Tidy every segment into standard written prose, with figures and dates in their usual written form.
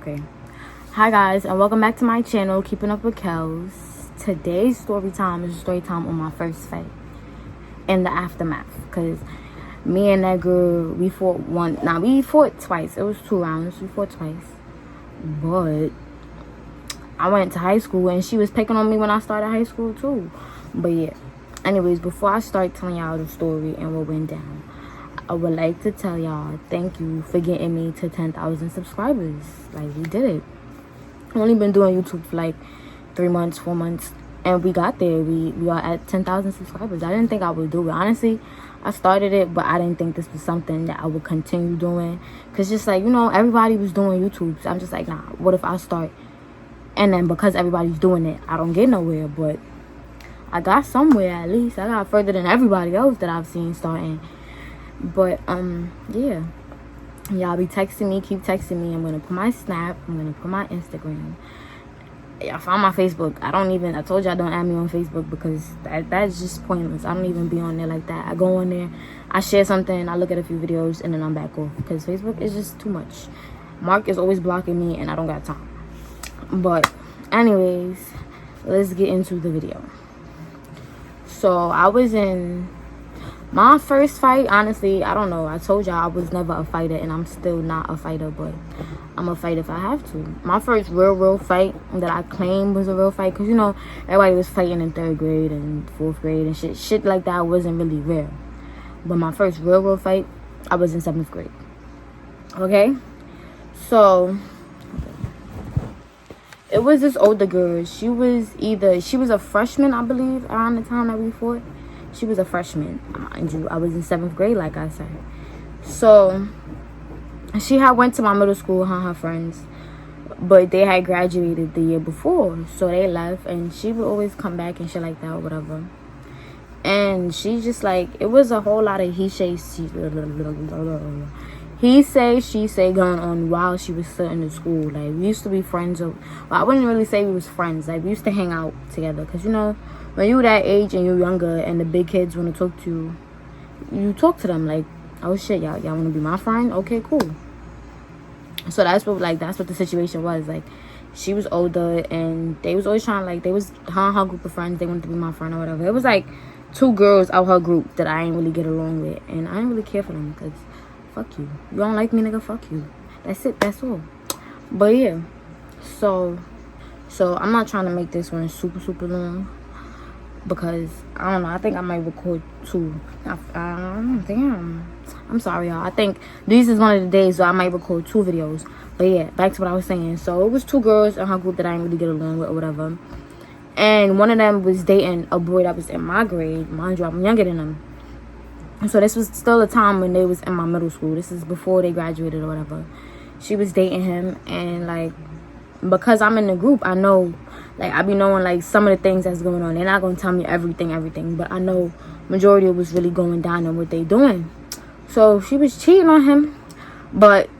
Okay. Hi guys, and welcome back to my channel, Keeping Up with Kels. Today's story time is a story time on my first fight in the aftermath. Because me and that girl, we fought twice. It was 2 rounds. We fought twice. But I went to high school and she was picking on me when I started high school too. But yeah. Anyways, before I start telling y'all the story and what went down, I would like to tell y'all thank you for getting me to 10,000 subscribers. Like, we did it. I've only been doing YouTube for like 3 months, 4 months, and we got there. We are at 10,000 subscribers. I didn't think I would do it. Honestly, I started it, but I didn't think this was something that I would continue doing. Because just like, everybody was doing YouTube. So I'm just like, nah, what if I start? And then because everybody's doing it, I don't get nowhere. But I got somewhere at least. I got further than everybody else that I've seen starting. But yeah, y'all be texting me, keep texting me. I'm gonna put my Snap, I'm gonna put my Instagram. Y'all found my Facebook. I told y'all don't add me on Facebook because that's just pointless. I don't even be on there like that. I go on there, I share something, I look at a few videos, and then I'm back off because Facebook is just too much. Mark is always blocking me and I don't got time. But anyways, let's get into the video. So I was in my first fight. Honestly, I don't know. I told y'all I was never a fighter, and I'm still not a fighter, but I'm a fight if I have to. My first real fight that I claim was a real fight, because, everybody was fighting in 3rd grade and 4th grade and shit like that wasn't really real. But my first real fight, I was in 7th grade. Okay? So, it was this older girl. She was a freshman, I believe, around the time that we fought. She was a freshman, mind you. I was in 7th grade, like I said. So, she had went to my middle school, her friends. But they had graduated the year before. So, they left. And she would always come back and shit like that or whatever. And she just like, it was a whole lot of he say, she say going on while she was still in the school. Like, we used to be friends. Well, I wouldn't really say we was friends. Like, we used to hang out together. Because, when you that age and you're younger and the big kids want to talk to you, you talk to them like, oh shit, y'all want to be my friend? Okay, cool. So that's what the situation was. Like, she was older and they was always trying, like, they was her group of friends, they wanted to be my friend or whatever. It was like 2 girls out her group that I ain't really get along with, and I ain't really care for them because fuck you. You don't like me, nigga, fuck you. That's it, that's all. But yeah, so I'm not trying to make this one super long, because I don't know, I think I might record 2. I'm sorry, y'all. I think this is one of the days where I might record 2 videos. But yeah, back to what I was saying. So it was 2 girls in her group that I didn't really get along with or whatever. And one of them was dating a boy that was in my grade. Mind you, I'm younger than them. So this was still a time when they was in my middle school. This is before they graduated or whatever. She was dating him, and like, because I'm in the group, I know, like, I be knowing like some of the things that's going on. They're not gonna tell me everything, but I know majority of what's really going down and what they doing. So she was cheating on him, but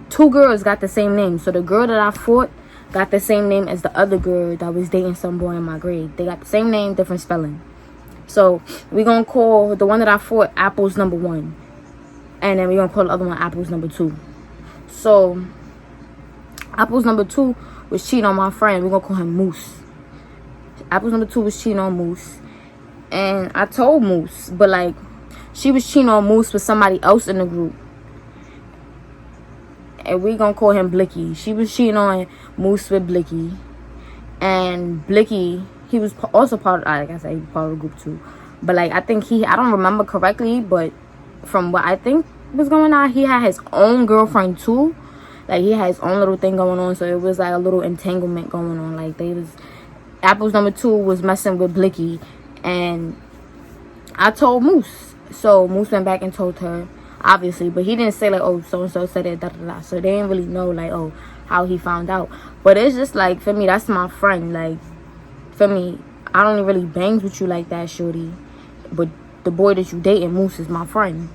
2 girls got the same name. So the girl that I fought got the same name as the other girl that was dating some boy in my grade. They got the same name, different spelling. So we gonna call the one that I fought Apples number 1, and then we gonna call the other one Apples number 2. So Apples number 2 was cheating on my friend. We're gonna call him Moose. Apples number 2 was cheating on Moose. And I told Moose, but like, she was cheating on Moose with somebody else in the group. And we gonna call him Blicky. She was cheating on Moose with Blicky. And Blicky, he was also part of, like I said, he was part of the group too. But like, I think I don't remember correctly, but from what I think was going on, he had his own girlfriend too. Like, he had his own little thing going on. So it was like a little entanglement going on. Like, Apples number 2 was messing with Blicky. And I told Moose. So Moose went back and told her, obviously. But he didn't say like, oh, so-and-so said it, da-da-da. So they didn't really know like, oh, how he found out. But it's just like, for me, that's my friend. Like, for me, I don't really bang with you like that, shorty. But the boy that you dating, Moose, is my friend.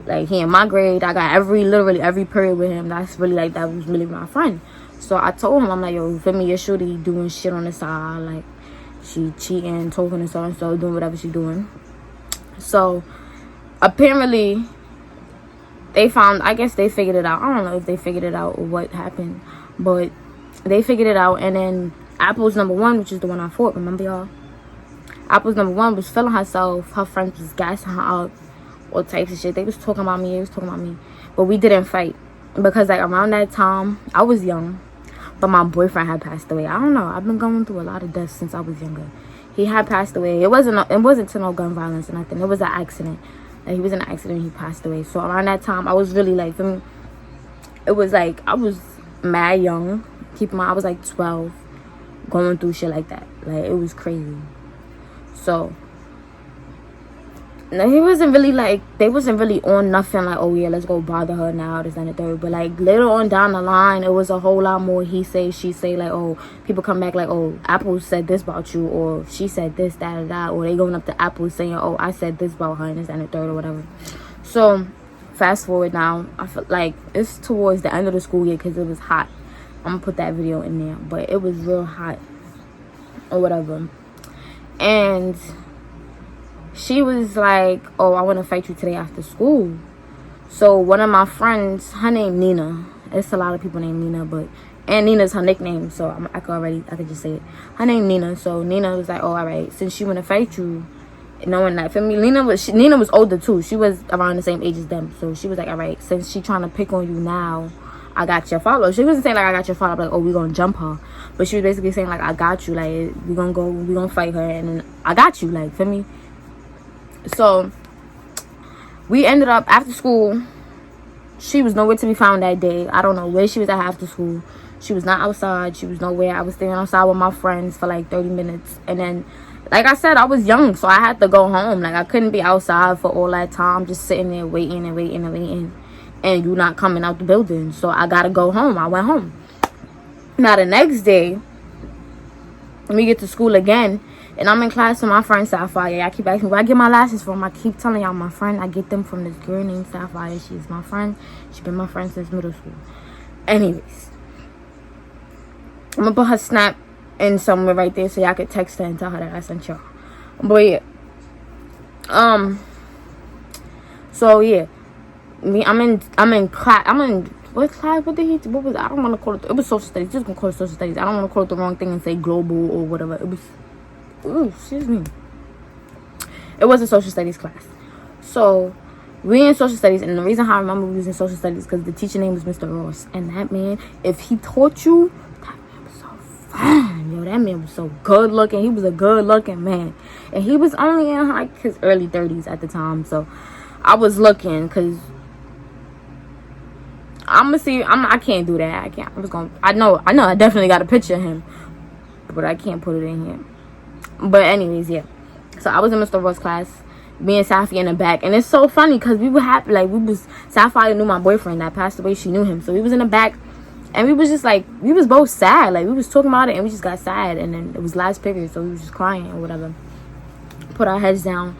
Like, he in my grade. I got literally every period with him. That was really my friend. So I told him, I'm like, yo, for me, your shorty doing shit on the side. Like, she cheating, talking to so-and-so, doing whatever she doing. So apparently I guess they figured it out. I don't know if they figured it out or what happened. But They figured it out, and then Apple's number one, which is the one I fought, remember y'all? Apple's number one was feeling herself. Her friends was gassing her up, all types of shit. They was talking about me. But we didn't fight because like around that time I was young, but my boyfriend had passed away. I don't know. I've been going through a lot of deaths since I was younger. He had passed away. It wasn't to no gun violence or nothing. It was an accident. Like, he was in an accident. He passed away. So around that time, I was really like, for me, it was like I was mad young. Keep in mind, I was like 12, going through shit like that. Like, it was crazy. So no, they wasn't really on nothing like, oh yeah, let's go bother her now, this and the third. But like later on down the line, it was a whole lot more he say, she say, like, oh, people come back like, oh, Apple said this about you, or she said this, that, or that, or they going up to Apple saying, oh, I said this about her, and this and the third, or whatever. So fast forward now, I feel like it's towards the end of the school year because it was hot. I'm gonna put that video in there, but it was real hot or whatever. And she was like, oh, I want to fight you today after school. So one of my friends, her name Nina. It's a lot of people named Nina, and Nina's her nickname, so I could just say it. Her name Nina. So Nina was like, oh, all right, since she want to fight you, knowing that, for me, Nina was older too. She was around the same age as them. So she was like, all right, since she trying to pick on you now, I got your follow. She wasn't saying like I got your follow, like, oh, we gonna jump her. But she was basically saying like, I got you, like, we gonna fight her, and then I got you, like, for me. So we ended up after school. She was nowhere to be found that day. I don't know where she was at after school. She was not outside. She was nowhere. I was staying outside with my friends for like 30 minutes. And then, like I said, I was young, so I had to go home. Like, I couldn't be outside for all that time, just sitting there waiting. And you not coming out the building. So I gotta go home. I went home. Now the next day, we get to school again. And I'm in class with my friend Sapphire. I keep asking where I get my lashes from. I keep telling y'all my friend. I get them from this girl named Sapphire. She's my friend. She's been my friend since middle school. Anyways, I'm gonna put her snap in somewhere right there so y'all could text her and tell her that I sent y'all. But yeah. So yeah. I'm in class. What class? What was I don't want to call it. It was social studies. Just gonna call it social studies. I don't want to call it the wrong thing and say global or whatever. It was. Ooh, excuse me. It was a social studies class. So we in social studies, and the reason how I remember we was in social studies because the teacher name was Mr. Ross, and that man, if he taught you, that man was so fine. Yo, that man was so good looking. He was a good looking man, and he was only in like his early 30s at the time. So I was looking because I can't do that. I know I definitely got a picture of him, but I can't put it in here. But anyways, yeah. So I was in Mr. Ross' class, me and Safi in the back, and it's so funny because we were happy. Like, Sapphire knew my boyfriend that passed away. She knew him, so we was in the back, and we was just like, we was both sad. Like, we was talking about it, and we just got sad. And then it was last period, so we was just crying or whatever. Put our heads down.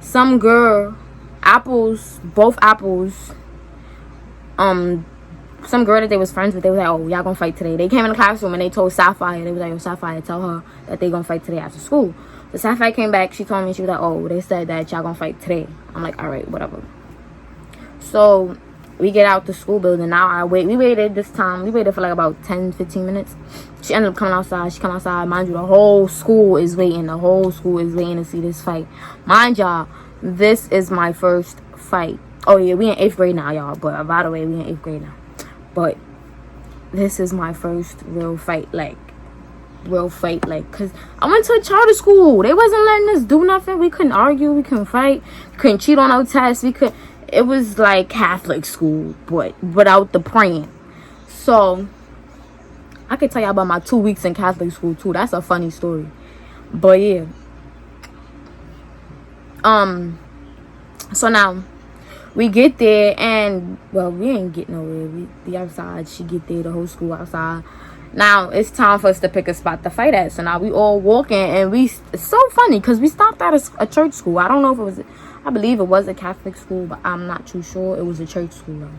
Some girl, both apples. Some girl that they was friends with, they was like, oh, y'all gonna fight today. They came in the classroom and they told Sapphire, they was like, oh, Sapphire, tell her that they gonna fight today after school. So Sapphire came back, she told me, she was like, oh, they said that y'all gonna fight today. I'm like, all right, whatever. So we get out the school building. Now we waited for like about 10-15 minutes. She ended up coming outside. She come outside. Mind you, the whole school is waiting to see this fight. Mind y'all, this is my first fight. Oh yeah, we in 8th grade now, y'all, but by the way, we in 8th grade now. But this is my first real fight, because I went to a charter school. They wasn't letting us do nothing. We couldn't argue, we couldn't fight, we couldn't cheat on our tests. It was like Catholic school, but without the praying. So I could tell y'all about my 2 weeks in Catholic school too. That's a funny story. But yeah. So now we get there, and well, we ain't get nowhere. We be outside. She get there, the whole school outside. Now it's time for us to pick a spot to fight at. So now we all walking, and it's so funny because we stopped at a church school. I don't know if it was, I believe it was a Catholic school, but I'm not too sure. It was a church school though.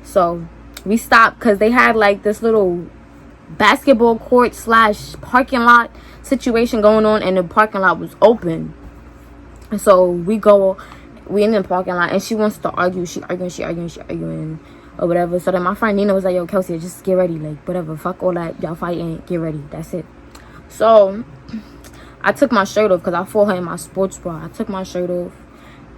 So we stopped because they had like this little basketball court / parking lot situation going on, and the parking lot was open. So we in the parking lot, and she wants to argue. She arguing or whatever. So then my friend Nina was like, yo, Kelsey, just get ready, like whatever, fuck all that, y'all fighting, get ready, that's it. So I took my shirt off because I fought her in my sports bra. I took my shirt off,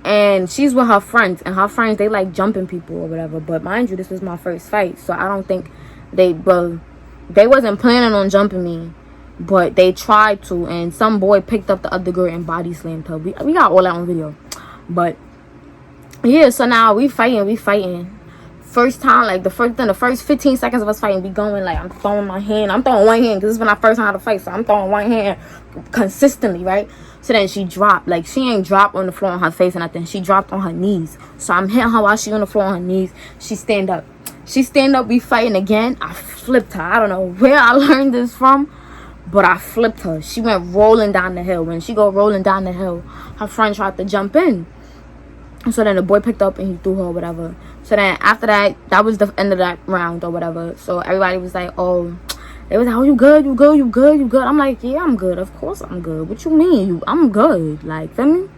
and she's with her friends, and her friends, they like jumping people or whatever. But mind you, this was my first fight, so I don't think they wasn't planning on jumping me, but they tried to, and some boy picked up the other girl and body slammed her. We got all that on video. But yeah, so now we fighting. First time, like the first 15 seconds of us fighting, we going, like I'm throwing one hand because this is when I first learned how to fight, so I'm throwing one hand consistently, right? So then she dropped, like she ain't dropped on the floor on her face or nothing, she dropped on her knees. So I'm hitting her while she on the floor on her knees. She stand up, we fighting again. I flipped her. I don't know where I learned this from, but I flipped her. She went rolling down the hill. When she go rolling down the hill, her friend tried to jump in. So then the boy picked up and he threw her or whatever. So then after that, that was the end of that round or whatever. So everybody was like, oh, they was like, oh, you good? I'm like, yeah, I'm good. Of course I'm good. What you mean? I'm good. Like, feel me?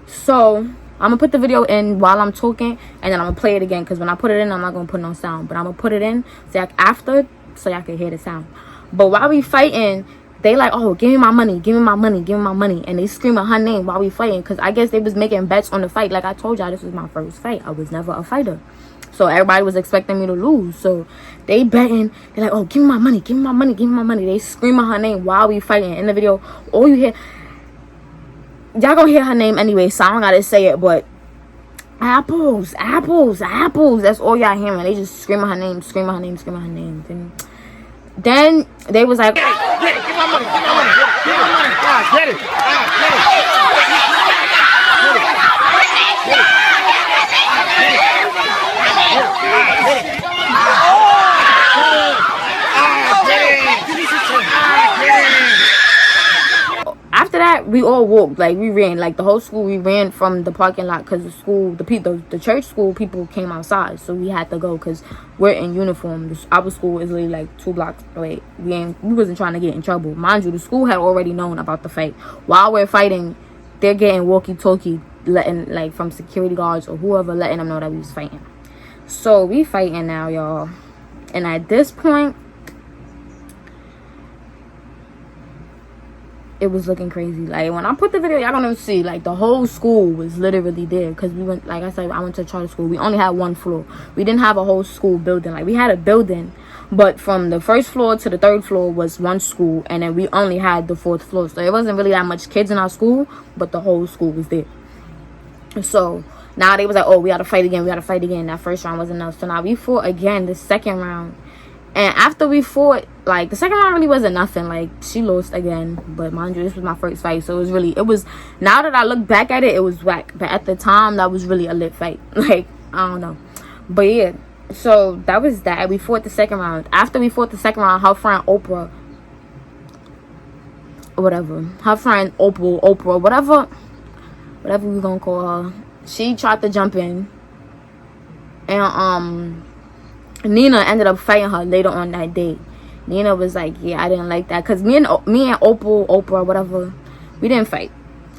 So I'm going to put the video in while I'm talking, and then I'm going to play it again. Because when I put it in, I'm not going to put no sound. But I'm going to put it in so y'all can hear the sound. But while we fighting, they like, oh, give me my money. And they screaming her name while we fighting. Because I guess they was making bets on the fight. Like I told y'all, this was my first fight. I was never a fighter. So everybody was expecting me to lose. So they betting. They're like, oh, give me my money. They screaming her name while we fighting. In the video, all you hear, y'all gonna hear her name anyway, so I don't gotta say it. But apples. That's all y'all hearing. They just screaming her name. Then they was like, get it, give my money. Get it. After that, we all walked, like we ran, like the whole school. We ran from the parking lot because the school, the church school people came outside, so we had to go because we're in uniform. Our school is literally like 2 blocks away. We wasn't trying to get in trouble, mind you. The school had already known about the fight. While we're fighting, they're getting walkie-talkie, letting like from security guards or whoever, letting them know that we was fighting. So we fighting now, y'all, and at this point, it was looking crazy. Like when I put the video, y'all gonna see like the whole school was literally there because we went, like I said, I went to charter school. We only had 1 floor. We didn't have a whole school building. Like we had a building, but from the 1st floor to the 3rd floor was 1 school, and then we only had the 4th floor. So it wasn't really that much kids in our school, but the whole school was there. So now they was like, oh, we gotta fight again. That first round wasn't enough, so now we fought again the second round. And after we fought, like, the second round really wasn't nothing. Like, she lost again. But mind you, this was my first fight. So it was, now that I look back at it, it was whack. But at the time, that was really a lit fight. Like, I don't know. But yeah, so that was that. We fought the second round. After we fought the second round, her friend Oprah, whatever we gonna call her, she tried to jump in. And, Nina ended up fighting her later on that day. Nina was like, yeah, I didn't like that. Because me and Oprah, whatever, we didn't fight.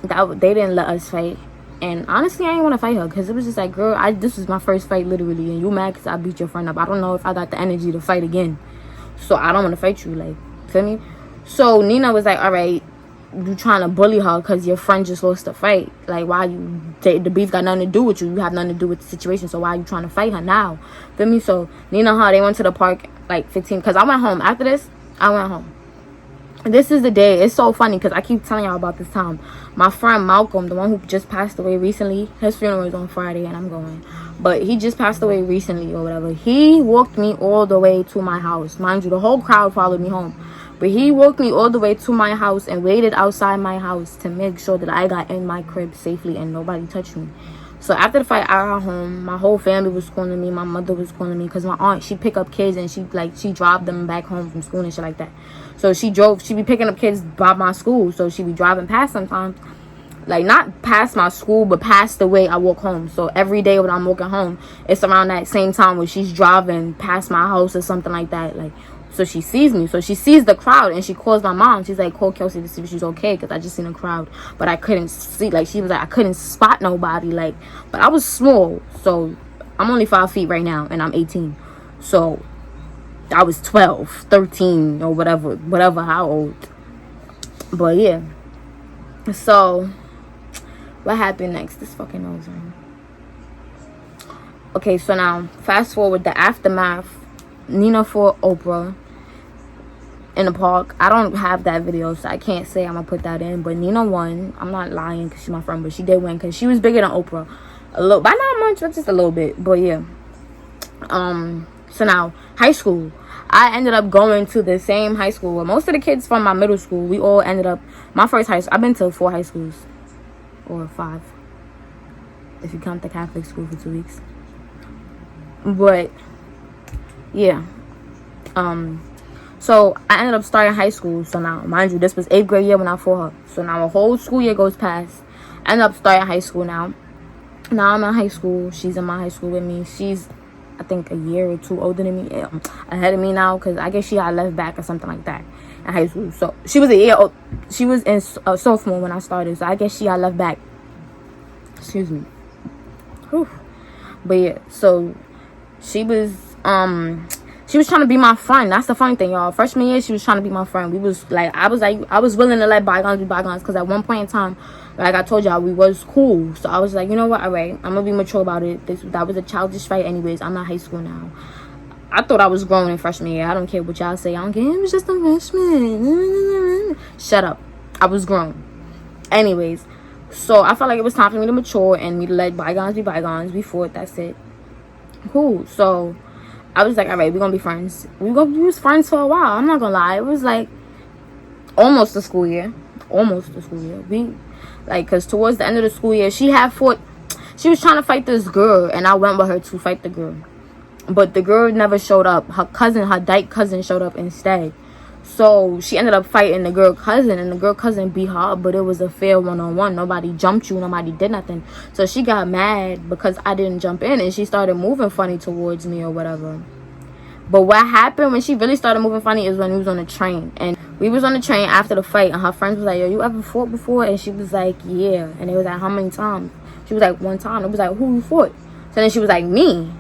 They didn't let us fight. And honestly, I didn't want to fight her. Because it was just like, girl, this was my first fight, literally. And you mad because I beat your friend up. I don't know if I got the energy to fight again. So I don't want to fight you. Like, feel me? So Nina was like, all right, you trying to bully her because your friend just lost the fight. Like, why the beef got nothing to do with you. You have nothing to do with the situation. So why are you trying to fight her now? Feel me? So Nina and her, they went to the park like 15. Because I went home. After this, I went home. And this is the day. It's so funny because I keep telling y'all about this time. My friend Malcolm, the one who just passed away recently, his funeral is on Friday and I'm going. But he just passed away recently or whatever. He walked me all the way to my house. Mind you, the whole crowd followed me home. But he walked me all the way to my house and waited outside my house to make sure that I got in my crib safely and nobody touched me. So after the fight, I got home. My whole family was calling me. My mother was calling me because my aunt, she pick up kids and she drive them back home from school and shit like that. So she be picking up kids by my school. So she be driving past sometimes. Like, not past my school, but past the way I walk home. So every day when I'm walking home, it's around that same time when she's driving past my house or something like that. Like, so she sees me. So she sees the crowd and she calls my mom. She's like, call Kelsey to see if she's okay because I just seen a crowd. But I couldn't see. Like, she was like, I couldn't spot nobody. Like, but I was small. So I'm only 5 feet right now, and I'm 18. So I was 12, 13, or whatever, how old. But yeah. So what happened next? This fucking nose ring. Okay, so now fast forward the aftermath. Nina fought Oprah in the park. I don't have that video, so I can't say I'm gonna put that in. But Nina won. I'm not lying because she's my friend, but she did win because she was bigger than Oprah. A little, by not much, but just a little bit. But yeah. So now high school. I ended up going to the same high school where most of the kids from my middle school. We all ended up. My first high school. I've been to 4 high schools, or 5, if you count the Catholic school for 2 weeks. But yeah. So I ended up starting high school. So now, mind you, this was 8th grade year when I fought her. So now a whole school year goes past. I ended up starting high school now. Now I'm in high school. She's in my high school with me. She's, I think, a year or 2 older than me, ahead of me now, because I guess she got left back or something like that in high school. So she was a year old. She was in sophomore when I started. So I guess she got left back. Excuse me. Whew. But yeah, so she was trying to be my friend. That's the funny thing, y'all. Freshman year, she was trying to be my friend. I was willing to let bygones be bygones, because at one point in time, like I told y'all, we was cool. So I was like, you know what, all right, I'm gonna be mature about it. That was a childish fight anyways. I'm not high school now. I thought I was grown in freshman year. I don't care what y'all say. I don't care. It was just a freshman. Shut up. I was grown. Anyways, so I felt like it was time for me to mature and me to let bygones be bygones. We fought. That's it. Cool. So I was like, all right, we're gonna be friends. We was friends for a while. I'm not gonna lie. It was like almost the school year. Because towards the end of the school year, she was trying to fight this girl, and I went with her to fight the girl. But the girl never showed up. Her dyke cousin showed up instead. So she ended up fighting the girl cousin, and the girl cousin beat her up, but it was a fair one-on-one. Nobody jumped you, nobody did nothing. So she got mad because I didn't jump in, and she started moving funny towards me or whatever. But what happened when she really started moving funny is when we was on the train. And we was on the train after the fight, and her friends was like, yo, you ever fought before? And she was like, yeah. And they was like, how many times? She was like, 1 time. It was like, who you fought? So then she was like, me.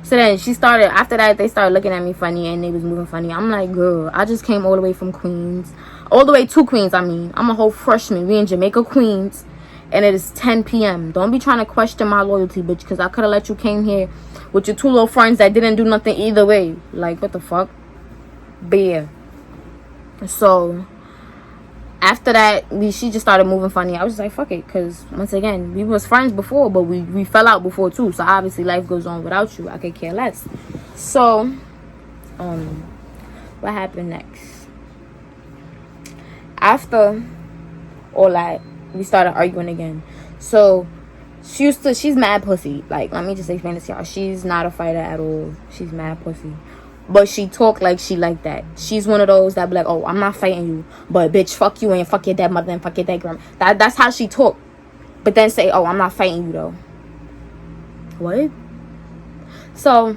So then after that, they started looking at me funny, and they was moving funny. I'm like, girl, I just came all the way from Queens. All the way to Queens, I mean. I'm a whole freshman. We in Jamaica, Queens. And it is 10 p.m. Don't be trying to question my loyalty, bitch, because I could have let you came here with your 2 little friends that didn't do nothing either way. Like, what the fuck? But yeah. So after that, she just started moving funny. I was just like, fuck it, because once again, we was friends before, but we fell out before too. So obviously life goes on without you. I could care less. So what happened next? After all that, we started arguing again. So she's mad pussy. Like, let me just explain this to y'all. She's not a fighter at all. She's mad pussy. But she talk like she like that. She's one of those that be like, oh, I'm not fighting you, but bitch, fuck you and fuck your dead mother and fuck your dead grandma. That's how she talk. But then say, oh, I'm not fighting you though. What? So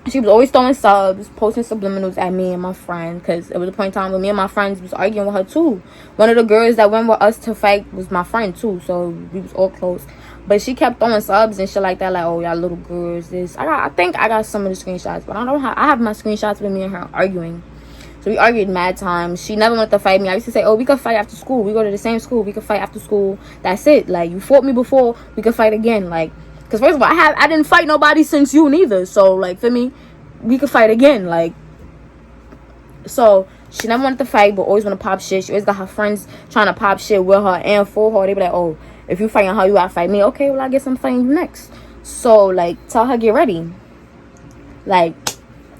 she was always throwing subs, posting subliminals at me and my friend, because it was a point in time when me and my friends was arguing with her too. One of the girls that went with us to fight was my friend too, so we was all close. But she kept throwing subs and shit like that, like, oh, y'all little girls, this. I think I got some of the screenshots, but I have my screenshots with me and her arguing. So we argued mad times. She never wanted to fight me. I used to say, oh, we could fight after school. We go to the same school. We could fight after school. That's it. Like, you fought me before, we could fight again. Like, because first of all, I didn't fight nobody since you neither. So, like, for me, we could fight again. Like, so she never wanted to fight, but always want to pop shit. She always got her friends trying to pop shit with her and for her. They be like, oh, if you fighting her, you gotta fight me. Okay, well, I guess I'm fighting you next. So, like, tell her, get ready. Like,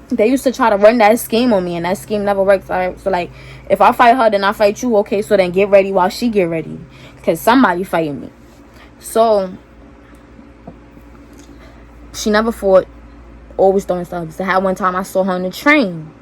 they used to try to run that scheme on me, and that scheme never worked. Right? So, like, if I fight her, then I fight you. Okay, so then get ready while she get ready, because somebody fighting me. So she never fought, always throwing stuff. So, one time I saw her on the train.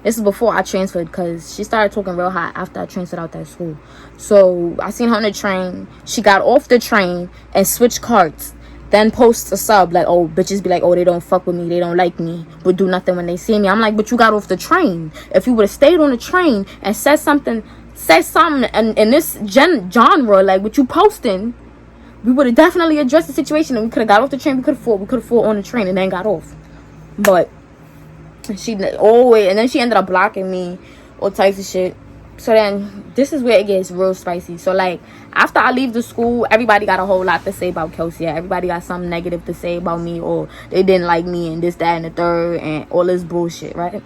This is before I transferred, because she started talking real hot after I transferred out that school. So I seen her on the train. She got off the train and switched carts. Then posts a sub like, oh, bitches be like, oh, they don't fuck with me, they don't like me, but do nothing when they see me. I'm like, but you got off the train. If you would have stayed on the train and said something in this genre, like what you posting, we would have definitely addressed the situation, and we could have got off the train. We could have fought on the train and then got off. But she always, and then she ended up blocking me, all types of shit. So then this is where it gets real spicy. So like after I leave the school, everybody got a whole lot to say about Kelsey. Everybody got something negative to say about me, or they didn't like me and this, that, and the third, and all this bullshit, right?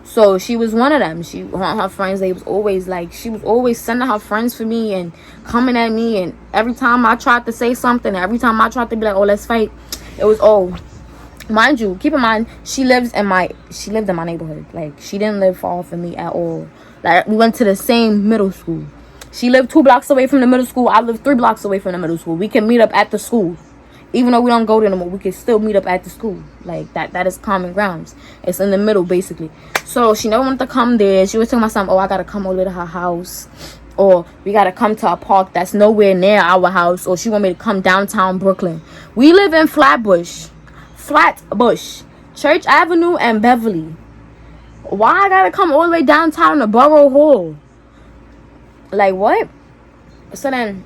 So she was one of them. Her friends, they was always like, she was always sending her friends for me and coming at me, and every time I tried to say something, every time I tried to be like, oh, let's fight, it was, oh, mind you, keep in mind, she lived in my neighborhood. Like, she didn't live far from me at all. Like, we went to the same middle school. She lived 2 blocks away from the middle school. I lived 3 blocks away from the middle school. We can meet up at the school. Even though we don't go there no more, we can still meet up at the school. Like, that is common grounds. It's in the middle, basically. So, she never wanted to come there. She was telling my son, oh, I got to come over to her house. Or, we got to come to a park that's nowhere near our house. Or, she want me to come downtown Brooklyn. We live in Flatbush, Church Avenue, and Beverly. Why I gotta come all the way downtown to Borough Hall? Like, what? So then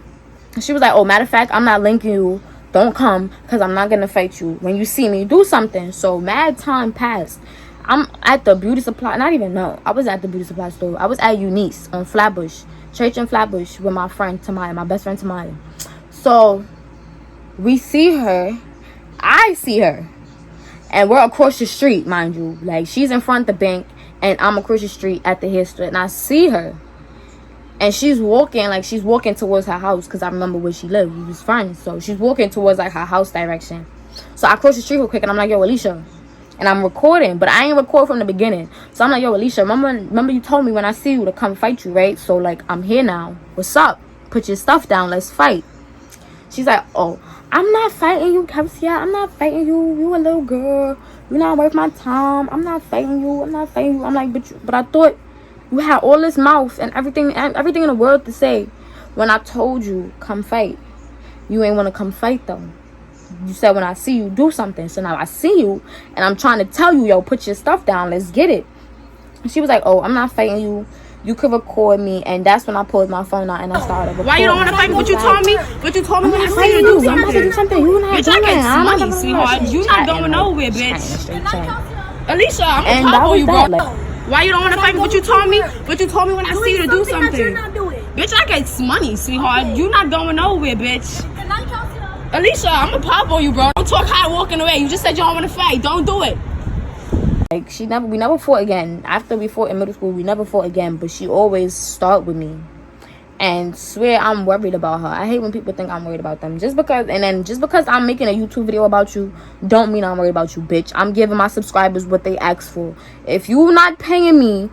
she was like, oh, matter of fact, I'm not linking you. Don't come, because I'm not gonna fight you. When you see me, do something. So mad time passed. I'm at the beauty supply. Not even, no. I was at the beauty supply store. I was at Eunice on Flatbush. Church in Flatbush with my friend Tamaya, my best friend Tamaya. So we see her. I see her. And we're across the street, mind you. Like, she's in front of the bank, and I'm across the street at the hair store. And I see her. And she's walking towards her house, because I remember where she lived. We was friends. So she's walking towards, like, her house direction. So I cross the street real quick, and I'm like, yo, Alicia. And I'm recording, but I ain't record from the beginning. So I'm like, yo, Alicia, remember you told me when I see you to come fight you, right? So, like, I'm here now. What's up? Put your stuff down. Let's fight. She's like, oh, I'm not fighting you, Kelsey. I'm not fighting you. You a little girl. You're not worth my time. I'm not fighting you. I'm like, but I thought you had all this mouth and everything in the world to say. When I told you, come fight. You ain't want to come fight, though. You said when I see you, do something. So now I see you, and I'm trying to tell you, yo, put your stuff down. Let's get it. And she was like, oh, I'm not fighting you. You could record me. And that's when I pulled my phone out and I started recording. Why you don't want to fight me? What you told me? What you told me when I see you to do something? I'm to do something. You not doing it. I'm money, sweetheart. You not going nowhere, bitch. Alicia, I'm gonna pop on you, bro. Why you don't want to fight me? What you told me? What you told me when I see you to do something? Bitch, I get money, sweetheart. You not going nowhere, bitch. Alicia, I'm gonna pop on you, bro. Don't talk high walking away. You just said you don't want to fight. Don't do it. Like, we never fought again. After we fought in middle school, we never fought again. But she always start with me and swear I'm worried about her. I hate when people think I'm worried about them. Just because I'm making a YouTube video about you, don't mean I'm worried about you, bitch. I'm giving my subscribers what they ask for. If you not paying me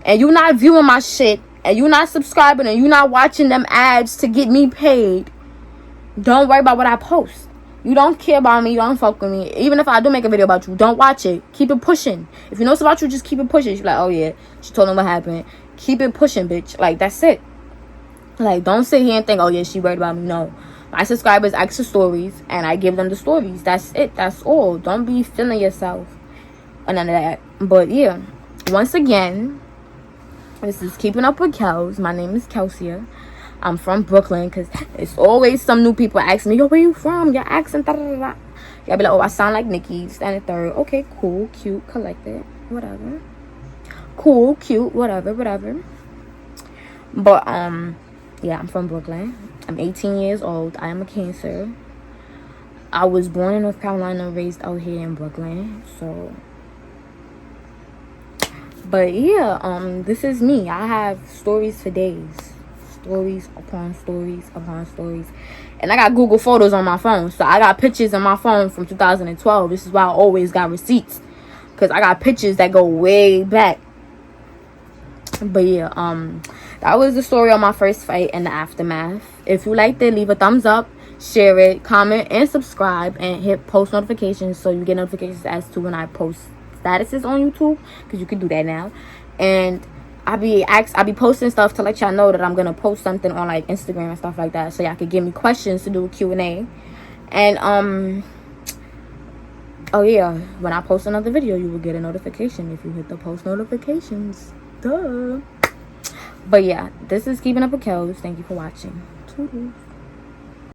and you not viewing my shit and you not subscribing and you not watching them ads to get me paid, don't worry about what I post. You don't care about me. You don't fuck with me. Even if I do make a video about you, don't watch it. Keep it pushing. If you know it's about you, just keep it pushing. She's like, oh, yeah. She told him what happened. Keep it pushing, bitch. Like, that's it. Like, don't sit here and think, oh, yeah, she worried about me. No. My subscribers ask for stories, and I give them the stories. That's it. That's all. Don't be feeling yourself or none of that. But, yeah. Once again, this is Keeping Up with Kels. My name is Kelsia. I'm from Brooklyn, because it's always some new people asking me, yo, where you from? Your accent, da da da da. Y'all be like, oh, I sound like Nikki, standing third. Okay, cool, cute, collected, whatever. Cool, cute, whatever. But, yeah, I'm from Brooklyn. I'm 18 years old. I am a Cancer. I was born in North Carolina, raised out here in Brooklyn, so. But, yeah, this is me. I have stories for days. Stories upon stories upon stories. And I got Google Photos on my phone. So I got pictures on my phone from 2012. This is why I always got receipts, because I got pictures that go way back. But yeah, that was the story on my first fight and the aftermath. If you liked it, leave a thumbs up, share it, comment, and subscribe, and hit post notifications so you get notifications as to when I post statuses on YouTube, because you can do that now. And I be posting stuff to let y'all know that I'm gonna post something on like Instagram and stuff like that, so y'all could give me questions to do a Q&A. And oh yeah, when I post another video, you will get a notification if you hit the post notifications. Duh. But yeah, this is Keeping Up with Kels. Thank you for watching. Toodles.